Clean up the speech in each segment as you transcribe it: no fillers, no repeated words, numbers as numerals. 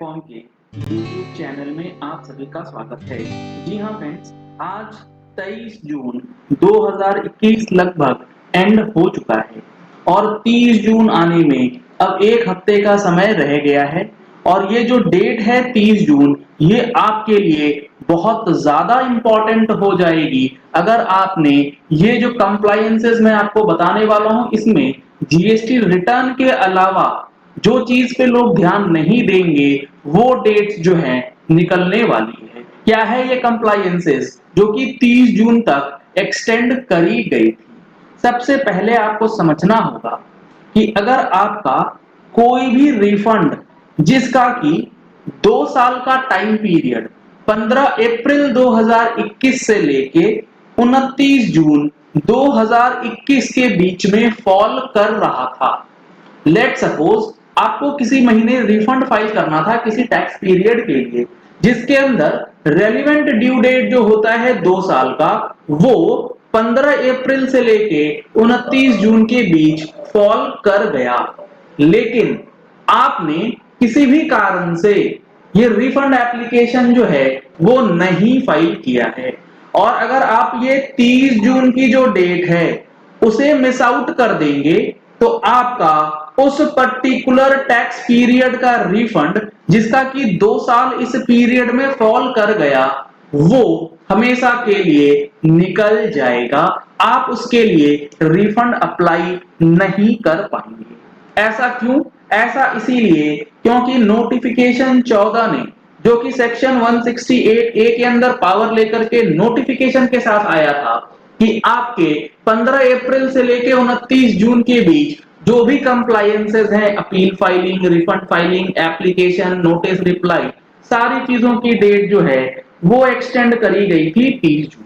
Platform के YouTube channel में आप सभी का स्वागत है। जी हाँ फ्रेंड्स, आज 23 जून 2021 लगभग एंड हो चुका है और 30 जून आने में अब एक हफ्ते का समय रह गया है। और ये जो डेट है 30 जून, ये आपके लिए बहुत ज्यादा इंपॉर्टेंट हो जाएगी अगर आपने ये जो कंप्लायंसेस मैं आपको बताने वाला हूं इसमें जीएसटी रिटर्न के अलावा जो चीज पे लोग ध्यान नहीं देंगे वो डेट्स जो है निकलने वाली है। क्या है ये कंप्लायंसेस जो कि 30 जून तक एक्सटेंड करी गई थी। सबसे पहले आपको समझना होगा कि अगर आपका कोई भी रिफंड जिसका कि 2 साल का टाइम पीरियड 15 अप्रैल 2021 से लेके 29 जून 2021 के बीच में फॉल कर रहा था। लेट सपोज आपको किसी महीने रिफंड फाइल करना था किसी टैक्स पीरियड के लिए जिसके अंदर रेलिवेंट ड्यू डेट जो होता है 2 साल का वो 15 अप्रैल से लेके 29 जून के बीच फॉल कर गया, लेकिन आपने किसी भी कारण से ये रिफंड एप्लीकेशन जो है वो नहीं फाइल किया है और अगर आप ये 30 जून की जो डेट है उसे मिस आउट कर देंगे तो आपका उस पर्टिकुलर टैक्स पीरियड का रिफंड जिसका कि 2 साल इस पीरियड में फॉल कर गया वो हमेशा के लिए निकल जाएगा। आप उसके लिए रिफंड अप्लाई नहीं कर पाएंगे। ऐसा क्यों? ऐसा इसीलिए क्योंकि नोटिफिकेशन 14 ने जो कि सेक्शन 168A के अंदर पावर लेकर के नोटिफिकेशन के साथ आया था कि आपके 15 अप्रैल से लेके 29 जून के बीच जो भी कंप्लायंसेस हैं, appeal filing, refund filing, application, notice reply, सारी चीजों की डेट जो है वो एक्सटेंड करी गई थी 30 जून।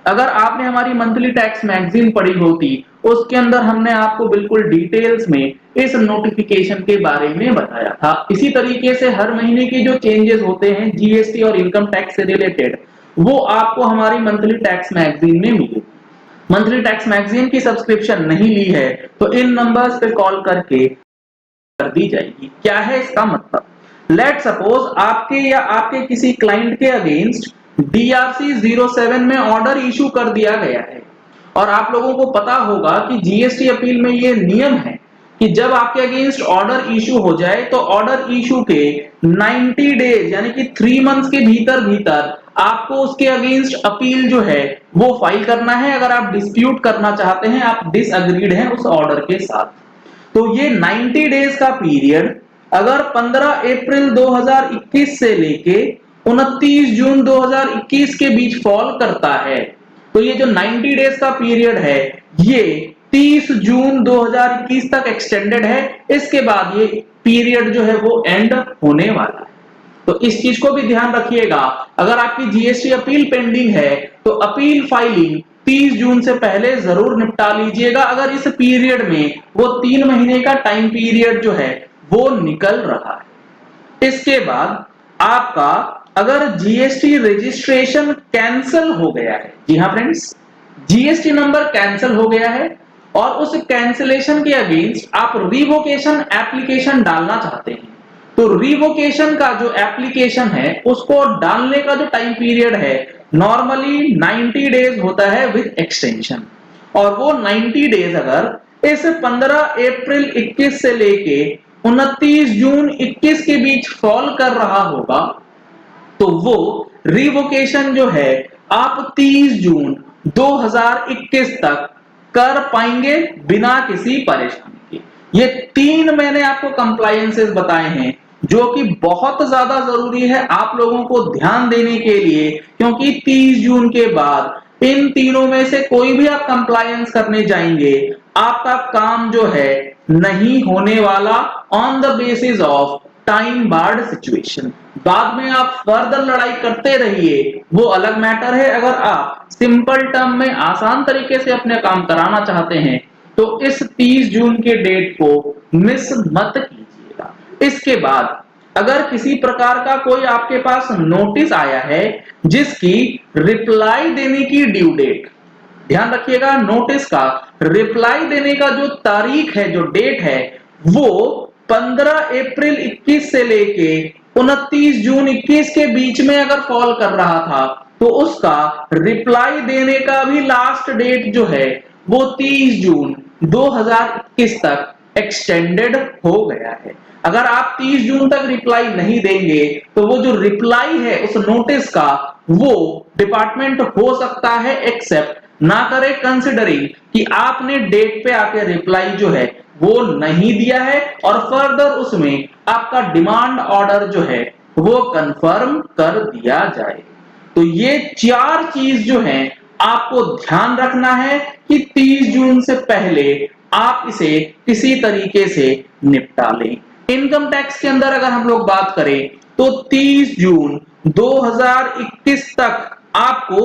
अगर आपने हमारी मंथली टैक्स मैगजीन पढ़ी होती उसके अंदर हमने आपको बिल्कुल डिटेल्स में इस नोटिफिकेशन के बारे में बताया था। इसी तरीके से हर महीने के जो चेंजेस होते हैं जीएसटी और इनकम टैक्स से रिलेटेड वो आपको हमारी मंथली टैक्स मैगजीन में मिलेगी। मंथली टैक्स मैगजीन की सब्सक्रिप्शन नहीं ली है तो इन नंबर्स पे कॉल करके कर दी जाएगी। क्या है इसका मतलब? लेट सपोज आपके या आपके किसी क्लाइंट के अगेंस्ट डीआरसी 07 में ऑर्डर इशू कर दिया गया है और आप लोगों को पता होगा कि जीएसटी अपील में ये नियम है कि जब आपके अगेंस्ट ऑर्डर इशू हो जाए तो ऑर्डर इशू के 90 डेज यानी कि 3 मंथ्स के भीतर भीतर आपको उसके अगेंस्ट अपील जो है वो फाइल करना है अगर आप डिस्प्यूट करना चाहते हैं, आप डिसएग्रीड हैं उस ऑर्डर के साथ। तो ये 90 डेज का पीरियड अगर 15 अप्रैल 2021 से लेके 29 जून 2021 के बीच फॉल करता है तो ये जो 90 डेज का पीरियड है ये 30 जून 2021 तक एक्सटेंडेड है। इसके बाद ये पीरियड जो है वो एंड होने वाला है। तो इस चीज को भी ध्यान रखिएगा। अगर आपकी जीएसटी अपील पेंडिंग है तो अपील फाइलिंग 30 जून से पहले जरूर निपटा लीजिएगा अगर इस पीरियड में वो 3 महीने का टाइम पीरियड जो है वो निकल रहा है। इसके बाद आपका अगर जीएसटी रजिस्ट्रेशन कैंसिल हो गया है, जी हाँ फ्रेंड्स, जीएसटी नंबर कैंसिल हो गया है और उस कैंसिलेशन के अगेंस्ट आप रिवोकेशन एप्लीकेशन डालना चाहते हैं तो रिवोकेशन का जो एप्लीकेशन है उसको डालने का जो टाइम पीरियड है नॉर्मली 90 डेज होता है विद एक्सटेंशन और वो 90 डेज अगर इस 15 अप्रैल 21 से लेके 29 जून 21 के बीच फॉल कर रहा होगा तो वो रिवोकेशन जो है आप 30 जून 2021 तक कर पाएंगे बिना किसी परेशानी के। ये 3 मैंने आपको कंप्लायंसेस बताए हैं जो कि बहुत ज्यादा जरूरी है आप लोगों को ध्यान देने के लिए, क्योंकि 30 जून के बाद इन तीनों में से कोई भी आप कंप्लायंस करने जाएंगे आपका काम जो है नहीं होने वाला on the basis of time barred situation. बाद में आप फर्दर लड़ाई करते रहिए वो अलग मैटर है। अगर आप सिंपल टर्म में आसान तरीके से अपने काम कराना चाहते हैं तो इस 30 जून के डेट को मिस मत कीजिएगा। इसके बाद अगर किसी प्रकार का कोई आपके पास नोटिस आया है जिसकी रिप्लाई देने की ड्यू डेट, ध्यान रखिएगा नोटिस का रिप्लाई देने का जो तारीख है, जो डेट है वो 15 अप्रैल 21 से लेके 29 जून 21 के बीच में अगर फॉल कर रहा था तो उसका रिप्लाई देने का भी लास्ट डेट जो है वो 30 जून 2021 तक एक्सटेंडेड हो गया है। अगर आप 30 जून तक रिप्लाई नहीं देंगे तो वो जो रिप्लाई है उस नोटिस का वो डिपार्टमेंट हो सकता है एक्सेप्ट ना करे, कंसिडरिंग कि आपने डेट पे आके रिप्लाई जो है वो नहीं दिया है और फर्दर उसमें आपका डिमांड ऑर्डर जो है वो कंफर्म कर दिया जाए। तो ये चार चीज जो है आपको ध्यान रखना है कि 30 जून से पहले आप इसे किसी तरीके से निपटा लें। इनकम टैक्स के अंदर अगर हम लोग बात करें तो 30 जून 2021 तक आपको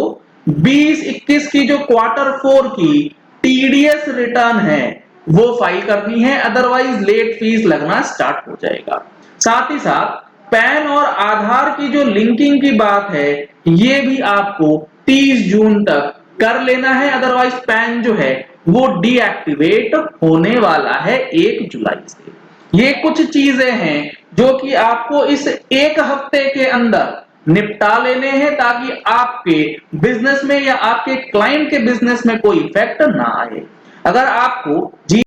20-21 की जो क्वार्टर 4 की टीडीएस रिटर्न है वो फाइल करनी है, अदरवाइज लेट फीस लगना स्टार्ट हो जाएगा। साथ ही साथ पैन और आधार की जो लिंकिंग की बात है ये भी आपको 30 जून तक कर लेना है, अदरवाइज पैन जो है वो डीएक्टिवेट होने वाला है 1 जुलाई से। ये कुछ चीजें हैं जो कि आपको इस एक हफ्ते के अंदर निपटा लेने हैं ताकि आपके बिजनेस में या आपके क्लाइंट के बिजनेस में कोई इफेक्ट ना आए। अगर आपको जी